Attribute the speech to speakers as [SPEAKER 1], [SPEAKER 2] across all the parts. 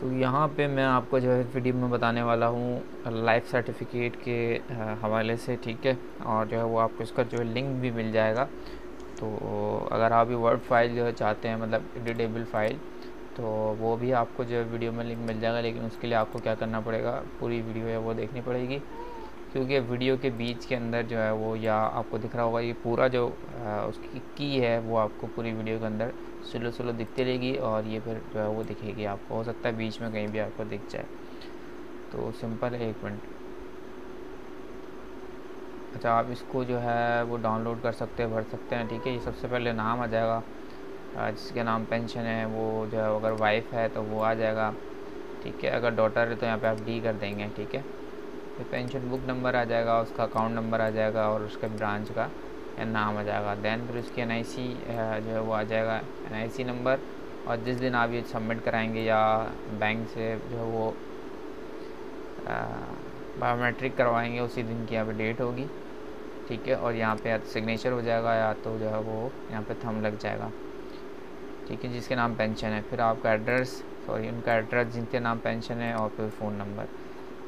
[SPEAKER 1] तो यहाँ पे मैं आपको जो है वीडियो में बताने वाला हूँ लाइफ सर्टिफिकेट के हवाले से, ठीक है। और जो है वो आपको इसका जो है लिंक भी मिल जाएगा। तो अगर आप ये वर्ड फाइल जो है चाहते हैं, मतलब एडिटेबल फाइल, तो वो भी आपको जो है वीडियो में लिंक मिल जाएगा। लेकिन उसके लिए आपको क्या करना पड़ेगा, पूरी वीडियो है वो देखनी पड़ेगी, क्योंकि वीडियो के बीच के अंदर जो है वो, या आपको दिख रहा होगा ये पूरा जो उसकी की है वो आपको पूरी वीडियो के अंदर स्लो स्लो दिखती रहेगी, और ये फिर जो है वो दिखेगी आपको। हो सकता है बीच में कहीं भी आपको दिख जाए। तो सिंपल है, 1 मिनट। अच्छा, आप इसको जो है वो डाउनलोड कर सकते हैं, भर सकते हैं, ठीक है। ये सबसे पहले नाम आ जाएगा, जिसके नाम पेंशन है वो जो है, अगर वाइफ है तो वो आ जाएगा, ठीक है। अगर डॉटर है तो यहाँ पे आप डी कर देंगे, ठीक है। फिर पेंशन बुक नंबर आ जाएगा, उसका अकाउंट नंबर आ जाएगा, और उसके ब्रांच का नाम आ जाएगा। दैन फिर उसकी एनआईसी जो है वो आ जाएगा, एनआईसी नंबर। और जिस दिन आप ये सबमिट कराएंगे या बैंक से जो है वो बायोमेट्रिक करवाएंगे, उसी दिन की यहाँ पे डेट होगी, ठीक है। और यहाँ पे या तो सिग्नेचर हो जाएगा, या तो जो है वो यहाँ पे थंब लग जाएगा, ठीक है, जिसके नाम पेंशन है। फिर आपका एड्रेस, सॉरी उनका एड्रेस जिनके नाम पेंशन है, और फिर फ़ोन नंबर।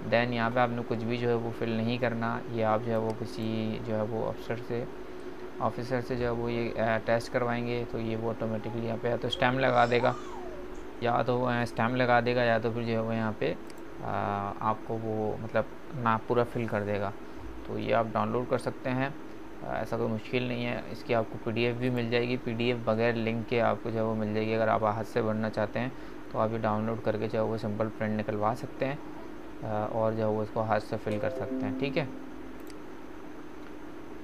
[SPEAKER 1] देन यहाँ पे आपने कुछ भी जो है वो फिल नहीं करना। ये आप जो है वो किसी जो है वो ऑफिसर से जो है वो ये टेस्ट करवाएंगे, तो ये वो ऑटोमेटिकली यहाँ पे या तो स्टैम्प लगा देगा, या तो वो स्टैम्प लगा देगा, या तो फिर जो है वो यहाँ पे आपको वो मतलब ना पूरा फिल कर देगा। तो ये आप डाउनलोड कर सकते हैं, ऐसा कोई मुश्किल नहीं है। इसकी आपको पीडीएफ भी मिल जाएगी, पीडीएफ बगैर लिंक के आपको जो है वो मिल जाएगी। अगर आप हाथ से भरना चाहते हैं तो आप ये डाउनलोड करके जो है वो सिंपल प्रिंट निकलवा सकते हैं, और जो है वो इसको हाथ से फिल कर सकते हैं, ठीक है।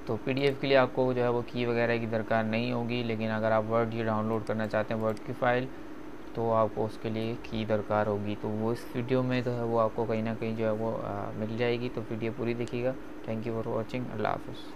[SPEAKER 1] तो पीडीएफ के लिए आपको जो है वो की वगैरह की दरकार नहीं होगी। लेकिन अगर आप वर्ड ये डाउनलोड करना चाहते हैं, वर्ड की फ़ाइल, तो आपको उसके लिए की दरकार होगी। तो वो इस वीडियो में जो है वो आपको कहीं ना कहीं जो है वो मिल जाएगी। तो वीडियो पूरी देखिएगा। Thank you for watching. अल्लाह हाफ़िज़।